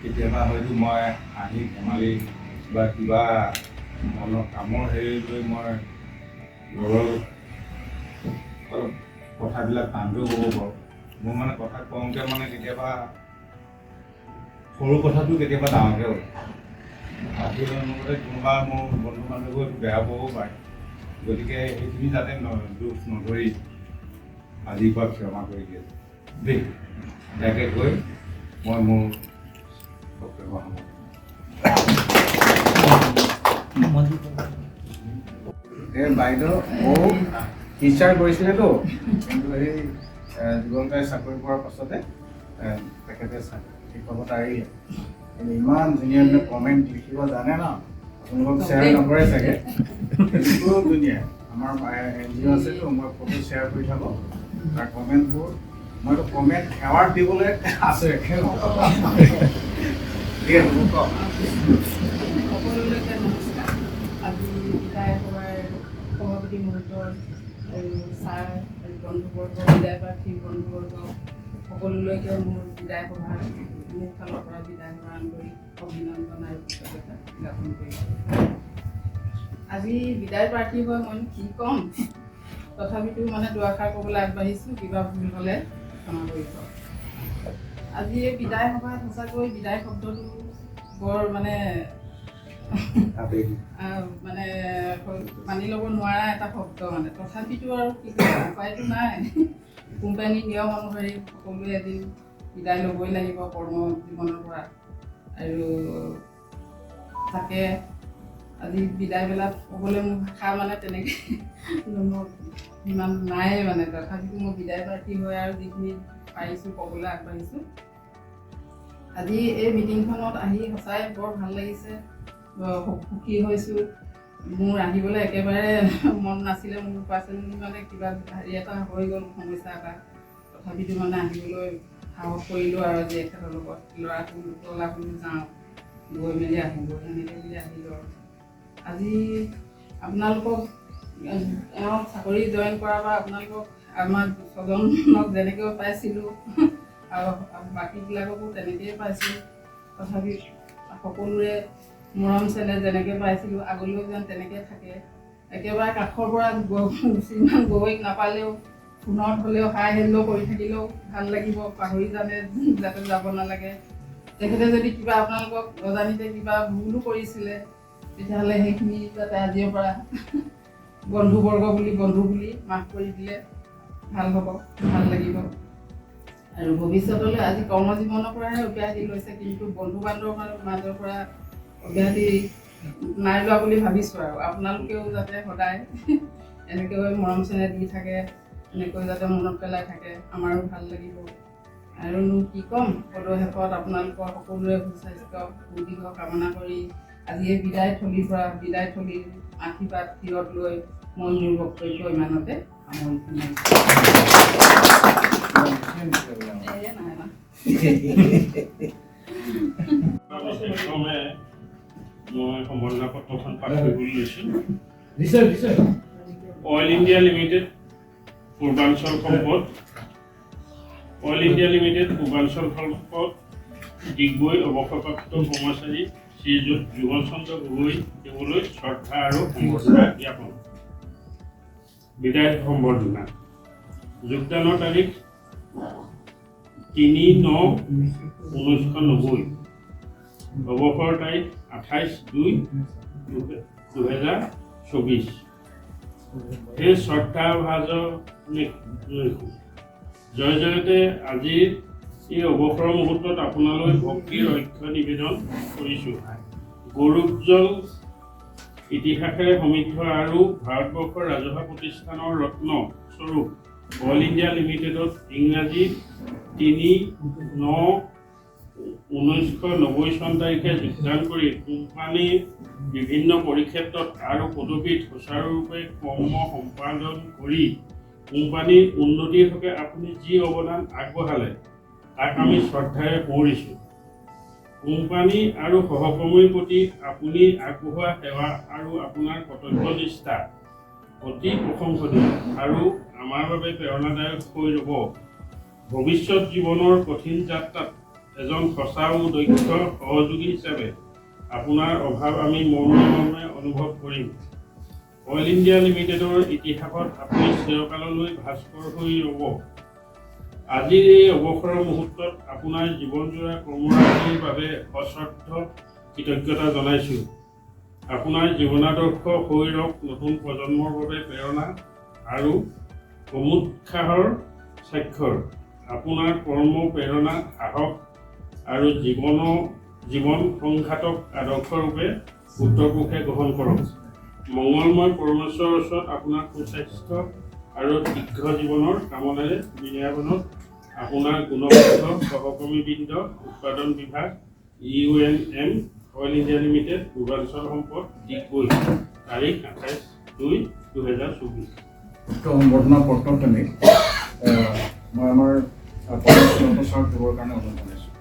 কেতিয়াবা হয়তো মই হাঁহি ধেমালি বা কিবা মনৰ কামৰ হেৰি লৈ মই ঘৰৰ অলপ কথাবিলাক টানকৈ ক'ব পাৰোঁ। মোৰ মানে কথা কওঁতে মানে কেতিয়াবা সৰু কথাটো কেতিয়াবা ডাঙৰকৈ ওলায়। আজি অনুমতে কোনোবা মোৰ বন্ধু বান্ধৱীও বেয়া পাবও পাৰে। গতিকে সেইখিনি যাতে দুখ নধৰি আজিৰ পৰা ক্ষমা কৰি দিয়ে দেই। ইয়াকে কৈ মই মোৰ বক্তব্য সামৰিছোঁ। বাইদেউ বহু টিচাৰ কৰিছিলেতো, কিন্তু সেই জীৱনকাৰী চাকৰি পোৱাৰ পাছতে তেখেতে শিক্ষকতা এৰিলে। কিন্তু ইমান ধুনীয়া ধুনীয়া কমেণ্ট লিখিব জানে ন, আপোনালোকক শ্বেয়াৰ নকৰে চাগে। খুব ধুনীয়া। আমাৰ NGO আছেতো, মই ফটো শ্বেয়াৰ কৰি থাকোঁ তাৰ কমেণ্টবোৰ। মইতো কমেণ্ট এৱাৰ্ড দিবলৈ আছে। সকলোলৈকে নমস্কাৰ। আজি বিদায় সভাৰ সভাপতি মহোদয় আৰু ছাৰ আৰু বন্ধুবৰ্গ, বিদায় প্ৰাৰ্থী বন্ধুবৰ্গ সকলোলৈকে মোৰ বিদায় সভাৰ মোৰ ফালৰ পৰা বিদায় সভাৰ আন্তৰিক অভিনন্দন আৰু কৃতজ্ঞতা জ্ঞাপন কৰিছোঁ। আজি বিদায় প্ৰাৰ্থী হৈ মই কি ক'ম, তথাপিতো মানে দুআষাৰ ক'বলৈ আগবাঢ়িছোঁ, কিবা ভুল হ'লে ক্ষমা কৰিব। আজি এই বিদায় সভাত সঁচাকৈ বিদায় শব্দটো বৰ মানে মানি ল'ব নোৱাৰা এটা শব্দ মানে। তথাপিতো আৰু কি কৰিব, উপায়তো নাই। কোম্পানীৰ নিয়ম অনুসৰি সকলোৱে এদিন বিদায় ল'বই লাগিব কৰ্ম জীৱনৰ পৰা। আৰু তাকে আজি বিদায় বেলাত ক'বলৈ মোৰ ভাষা মানে তেনেকৈ মোৰ ইমান নাই মানে। তথাপিতো মই বিদায় প্ৰাৰ্থী হৈ আৰু যিখিনি পাৰিছোঁ ক'বলৈ আগবাঢ়িছোঁ। আজি এই মিটিংখনত আহি সঁচাই বৰ ভাল লাগিছে, সুখী হৈছোঁ। মোৰ আহিবলৈ একেবাৰে মন নাছিলে, মোৰ পাৰ্চনেলি মানে কিবা হেৰি এটা হৈ গ'ল, সমস্যা এটা। তথাপিতো মানে আহিবলৈ সাহস কৰিলোঁ আৰু যে এখেতৰ লগত ল'ৰাটো তলাবলৈ যাওঁ, গৈ মেলি আহিব এনেকৈ বুলি আহিলোঁ। আৰু আজি আপোনালোকক এওঁক চাকৰি জইন কৰাৰ পৰা আপোনালোকক আমাৰ ছজনক যেনেকৈ পাইছিলোঁ আৰু বাকীবিলাককো তেনেকৈয়ে পাইছোঁ। তথাপি সকলোৰে মৰম চেনেহ যেনেকৈ পাইছিলোঁ আগলৈও যেন তেনেকৈ থাকে। একেবাৰে কাষৰ পৰা ইমান গৈ নাপালেও ফোনত হ'লেও হাই হেল্ল' কৰি থাকিলেও ভাল লাগিব, পাহৰি যাতে যাব নালাগে। তেখেতে যদি কিবা আপোনালোকক অজানিতে কিবা ভুলো কৰিছিলে তেতিয়াহ'লে সেইখিনি যাতে আজিৰ পৰা বন্ধুবৰ্গ বুলি বন্ধু বুলি মাফ কৰি দিলে ভাল হ'ব, ভাল লাগিব। আৰু ভৱিষ্যতলৈ আজি কৰ্মজীৱনৰ পৰাহে অব্যাহতি লৈছে, কিন্তু বন্ধু বান্ধৱৰ মাজৰ পৰা অব্যাহতি নাই লোৱা বুলি ভাবিছোঁ। আৰু আপোনালোকেও যাতে সদায় এনেকৈ মৰম চেনেহ দি থাকে, এনেকৈ যাতে মনত পেলাই থাকে, আমাৰো ভাল লাগিব। আৰুনো কি ক'ম, পদশেষত আপোনালোকৰ সকলোৰে সুস্বাস্থ্য সুদীৰ্ঘ কামনা কৰি আজি এই বিদায়থলীৰ আশীৰ্বাদ শিৰত লৈ মই মোৰ বক্তব্য ইমানতে সামৰিছোঁ। মই সম্বৰ্ধনা পত্ৰখন পাঠ কৰিবলৈ লৈছোঁ। অইল ইণ্ডিয়া লিমিটেড পূৰ্বাঞ্চল সম্পদ, অইল ইণ্ডিয়া লিমিটেড পূৰ্বাঞ্চল সম্পদ ডিগবৈ অৱসৰপ্ৰাপ্ত কৰ্মচাৰী শ্ৰীযুত যুগল চন্দ্ৰ গগৈ তেওঁলৈ শ্ৰদ্ধা আৰু সম্বৰ্ধনা জ্ঞাপন। বিদায় সম্বৰ্ধনা। যোগদানৰ তাৰিখ 3/9/1990, অৱসৰ তাৰিখ 28/2/2024। এই শ্ৰদ্ধাভাজনে জয়তে আজিৰ এই অৱসৰৰ মুহূৰ্তত আপোনালৈ ভক্তিৰ অক্ষ নিবেদন কৰিছোঁ। গৌৰৱোজ্জ্বল ইতিহাসেৰে সমৃদ্ধ আৰু ভাৰতবৰ্ষৰ ৰাজহুৱা প্ৰতিষ্ঠানৰ ৰত্ন স্বৰূপ অইল ইণ্ডিয়া লিমিটেডত ইংৰাজী 3/9/1990 চন তাৰিখে যোগদান কৰি কোম্পানীৰ বিভিন্ন পৰিক্ষেত্ৰত আৰু পদবীত সুচাৰুৰূপে কৰ্ম সম্পাদন কৰি কোম্পানীৰ উন্নতিৰ হকে আপুনি যি অৱদান আগবঢ়ালে তাক আমি শ্ৰদ্ধাৰে সোঁৱৰিছোঁ। কোম্পানী আৰু সহকৰ্মীৰ প্ৰতি আপুনি আগবঢ়োৱা সেৱা আৰু আপোনাৰ কৰ্তব্যনিষ্ঠা অতি প্ৰশংসনীয় আৰু আমাৰ বাবে প্ৰেৰণাদায়ক হৈ ৰ'ব। ভৱিষ্যত জীৱনৰ কঠিন যাত্ৰাত এজন সঁচা আৰু দক্ষ সহযোগী হিচাপে আপোনাৰ অভাৱ আমি মৰ্মে অনুভৱ কৰিম। অইল ইণ্ডিয়া লিমিটেডৰ ইতিহাসত আপুনি চিৰকাললৈ ভাস্কৰ হৈ ৰ'ব। আজিৰ এই অৱসৰৰ মুহূৰ্তত আপোনাৰ জীৱনজোৰা কৰ্মৰাজিৰ বাবে সশ্ৰদ্ধ কৃতজ্ঞতা জনাইছোঁ। আপোনাৰ জীৱনাদৰ্শ হৈ ৰওক নতুন প্ৰজন্মৰ বাবে প্ৰেৰণা আৰু সমুৎসাহৰ স্বাক্ষৰ। আপোনাৰ কৰ্ম প্ৰেৰণা, সাহস আৰু জীৱন সংঘাতক আদৰ্শৰূপে উত্তৰপুৰুষে গ্ৰহণ কৰক। মংগলময় পৰমেশ্বৰৰ ওচৰত আপোনাৰ সুস্বাস্থ্য আৰু দীৰ্ঘ জীৱনৰ কামনাৰে বিনয়াবনত আপোনাৰ গুণবদ্ধ সহকৰ্মীবৃন্দ, উৎপাদন বিভাগ, UNM অইল ইণ্ডিয়া লিমিটেড পূৰ্বাঞ্চল সম্পদ ডিগবৈ, তাৰিখ 28/2/2024। সম্বৰ্ধনা পত্ৰ তেনে মই আমাৰ প্ৰচাৰ কৰিবৰ কাৰণে অনুৰোধ জনাইছোঁ।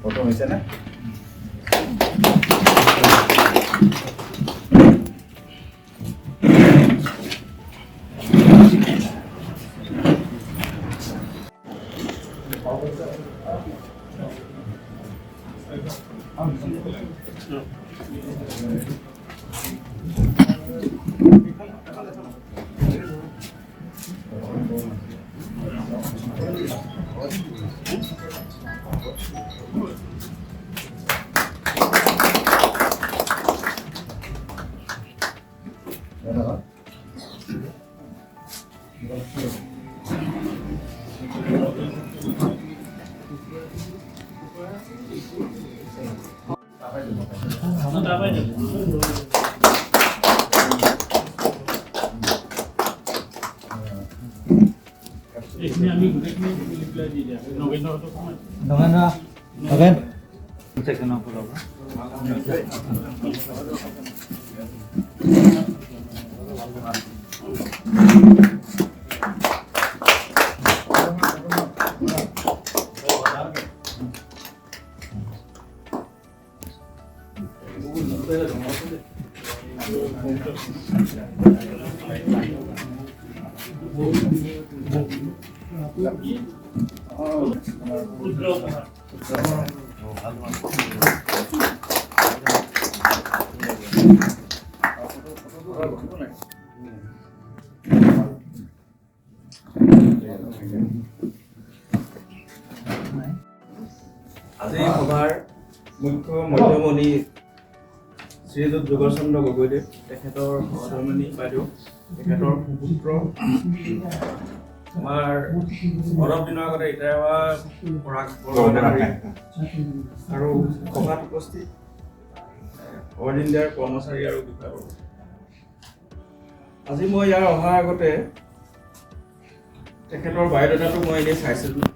ফটো হৈছেনে? আজি সভাৰ মুখ্য মধ্যমণি শ্ৰীযুত যুগল চন্দ্ৰ গগৈদেৱ, তেখেতৰ সহধৰ্মিনী বাইদেউ, তেখেতৰ সুপুত্ৰ, আমাৰ অলপ দিনৰ আগতে ৰিটায়াৰ হোৱা পৰাগ বৰদলৈ আৰু সভাত উপস্থিত অইল ইণ্ডিয়াৰ কৰ্মচাৰী আৰু বিষয়াবৰ্গ। আজি মই ইয়াৰ অহাৰ আগতে তেখেতৰ বায়'ডাটাটো মই এনেই চাইছিলোঁ।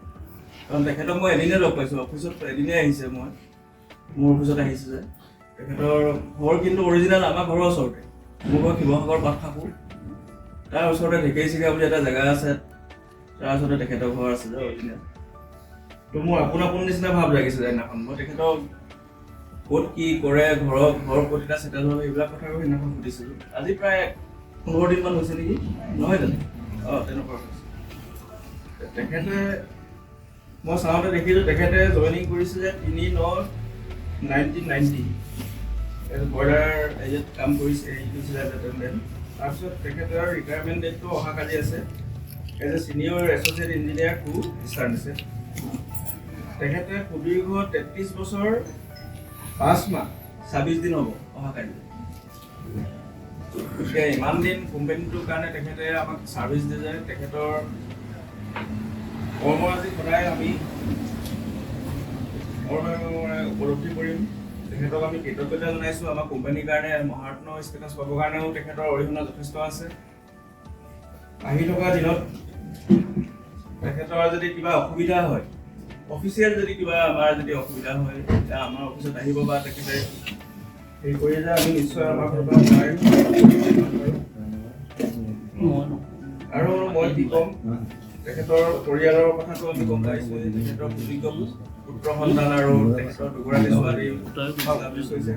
কাৰণ তেখেতক মই এদিনে লগ পাইছোঁ, অফিচত এদিনে আহিছে, মোৰ অফিচত আহিছে যে। তেখেতৰ ঘৰ কিন্তু অৰিজিনেল আমাৰ ঘৰৰ ওচৰতে। মোৰ ঘৰ শিৱসাগৰ পাটশাকো, তাৰ ওচৰতে ঢেকেইচিগা বুলি এটা জেগা আছে, তাৰ ওচৰতে তেখেতৰ ঘৰ আছে যে অৰিজিনেল। তো মোৰ আপোন নিচিনা ভাৱ লাগিছে সেইদিনাখন। মই তেখেতক ক'ত কি কৰে, ঘৰ ক'ত চেটেল হ'ল, এইবিলাক কথাও সেইদিনাখন সুধিছিলোঁ। আজি প্ৰায় 15 দিনমান হৈছে নেকি, নহয় জানো? তেনেকুৱা হৈছে। তেখেতে মই চাওঁতে দেখিলোঁ তেখেতে জইনিং কৰিছিলে 3/9/1990। ব্ৰইলাৰ এজেণ্ট কাম কৰিছে, তাৰপিছত তেখেতৰ ৰিটায়াৰমেণ্ট ডেটটো অহাকালি আছে। As a senior associate engineer to eastern আছে। তেখেতে সুদীৰ্ঘ 33 বছৰ 5 মাহ 26 দিন হ'ব অহাকালি। গতিকে ইমান দিন কোম্পানীটোৰ কাৰণে তেখেতে আমাক ছাৰ্ভিচ দিয়ে যায়। তেখেতৰ কৰ্মৰাজি সদায় আমি উপলব্ধি কৰিম। তেখেতক আমি কৃতজ্ঞতা জনাইছোঁ। আমাৰ কোম্পানীৰ কাৰণে মহাৰত্ন ষ্টেটাছ পাবৰ কাৰণেও তেখেতৰ অৰিহণা যথেষ্ট আছে। আহি থকা দিনত তেখেতৰ যদি কিবা অসুবিধা হয়, অফিচিয়েল যদি কিবা আমাৰ যদি অসুবিধা হয়, তেতিয়া আমাৰ অফিচত আহিব বা তেখেতে হেৰি কৰি যায়, আমি নিশ্চয় আমাৰ ফালৰ পৰা সহায় কৰিম। আৰু মই কি ক'ম, তেখেতৰ পৰিয়ালৰ কথাটো আমি গম পাইছোঁ। তেখেতৰ সুযোগ্য পুত্ৰ সন্তান আৰু তেখেতৰ দুগৰাকী ছোৱালী established হৈছে।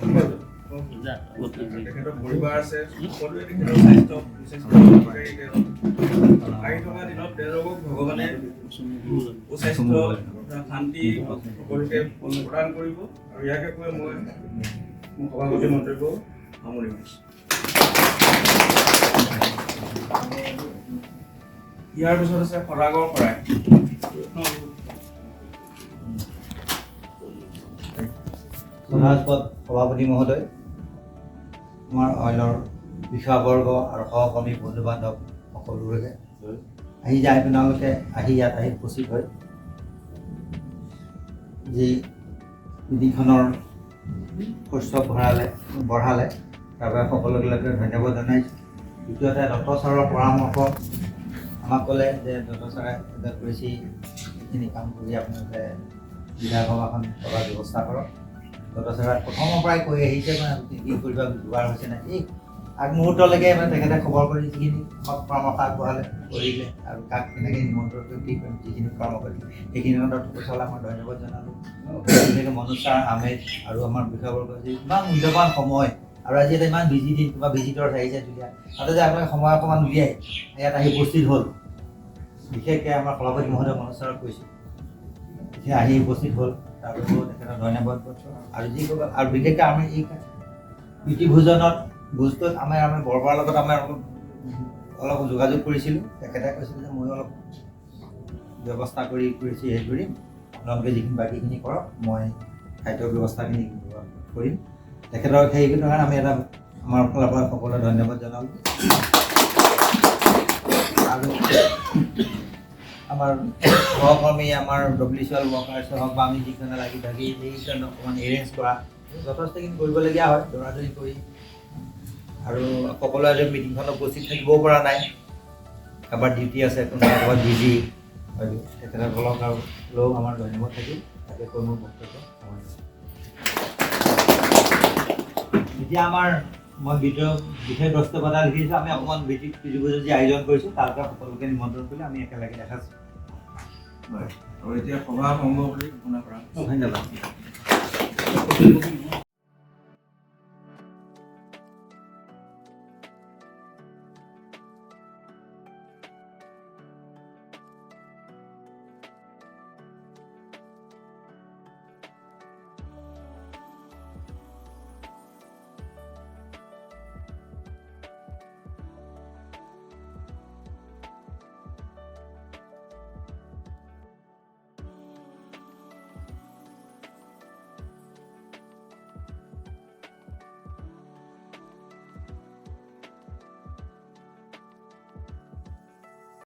তেখেতৰ পৰিবাৰ আছে, সকলোৱে তেখেতৰ স্বাস্থ্য আহি থকা দিনত তেওঁলোকক ভগৱানে সুস্বাস্থ্য শান্তি সকলোকে প্ৰদান কৰিব। আৰু ইয়াকে কৈ মই মোৰ সভাপতি মন্তব্য সামৰি মাৰিছোঁ। ইয়াৰ পিছত আছে সদাগৰ শৰাই। সমাজপদ সভাপতি মহোদয়, আমাৰ অইলৰ বিষয়াবৰ্গ আৰু সহকৰ্মী বন্ধু বান্ধৱ সকলোৰে আহি যায়, আপোনালোকে ইয়াত আহি উপস্থিত হয়। যি মিটিংখনৰ শস্য বঢ়ালে তাৰ বাবে সকলোকে ধন্যবাদ জনাইছোঁ। দ্বিতীয়তে ডক্টৰ ছাৰৰ পৰামৰ্শ আমাক ক'লে যে ডক্টৰ ছাৰে কৰিছে এইখিনি কাম কৰি আপোনালোকে বিধায়কসভাখন চলাৰ ব্যৱস্থা কৰক। ডক্টৰ ছাৰে প্ৰথমৰ পৰাই কৈ আহিছে, কি কৰিবা যোগাৰ হৈছে নাই, এই আগমুহূৰ্তলৈকে তেখেতে খবৰ কৰি যিখিনি আমাক পৰামৰ্শ আগবঢ়ালে কৰিলে, আৰু কাক কেনেকৈ নিমন্ত্ৰণ কৰি কি কৰিম যিখিনি কৰ্ম কৰিলে সেইখিনি ডক্টৰ ছাৰলৈ মই ধন্যবাদ জনালোঁ। যেনেকৈ মনোজ ছাৰ, আহমেদ আৰু আমাৰ বিষয়বৰ্গ যে ইমান মূল্যৱান সময়, আৰু আজি এটা ইমান বিজি দিন, কিবা ভিজিটৰ আহিছে ধুনীয়া, তাতে যে আপোনালোকে সময় অকণমান উলিয়াই ইয়াত আহি উপস্থিত হ'ল। বিশেষকৈ আমাৰ সভাপতি মহোদয় মনোজ ছাৰক কৈছোঁ, এতিয়া আহি উপস্থিত হ'ল, তাৰ বাবেও তেখেতক ধন্যবাদ দিছোঁ। আৰু আৰু বিশেষকৈ আমি এই প্ৰীতিভোজনত ভোজটোত আমাৰ বৰবৰাৰ লগত আমাৰ অলপ যোগাযোগ কৰিছিলোঁ। তেখেতে কৈছিল যে ময়ো অলপ ব্যৱস্থা কৰিছোঁ, হেৰি কৰিম, আপোনালোকে যিখিনি বাকীখিনি কৰক, মই খাদ্যৰ ব্যৱস্থাখিনি কৰিম। তেখেতৰ সেইটো কাৰণে আমি এটা আমাৰ ফালৰ পৰা সকলোৱে ধন্যবাদ জনালোঁ। আৰু আমাৰ সহকৰ্মী, আমাৰ WCL ৱৰ্কাৰ্ছে হওক বা আমি যিখনে লাগি ভাগি সেইকাৰণে অকণমান এৰেঞ্জ কৰা যথেষ্টখিনি কৰিবলগীয়া হয়, দৌৰাদৌৰি কৰি। আৰু সকলোৱে মিটিংখনত উপস্থিত থাকিবও পৰা নাই, কাৰোবাৰ ডিউটি আছে, কোনোবা ক'ৰবাত বিজি হয়তো, তেখেতসকলক আৰু লৈও আমাৰ ধন্যবাদ থাকিল। তাকে কৈ মোৰ বক্তব্য সামৰিছোঁ। এতিয়া আমাৰ মই বিশেষ ব্যস্ততা লিখিছোঁ, আমি অকণমান প্ৰীতিভোজ যি আয়োজন কৰিছোঁ তাৰপৰা সকলোকে নিমন্ত্ৰণ কৰি আমি একেলগে দেখাইছোঁ। আৰু এতিয়া সভা ভংগ বুলি ঘোষণা কৰা। ধন্যবাদ।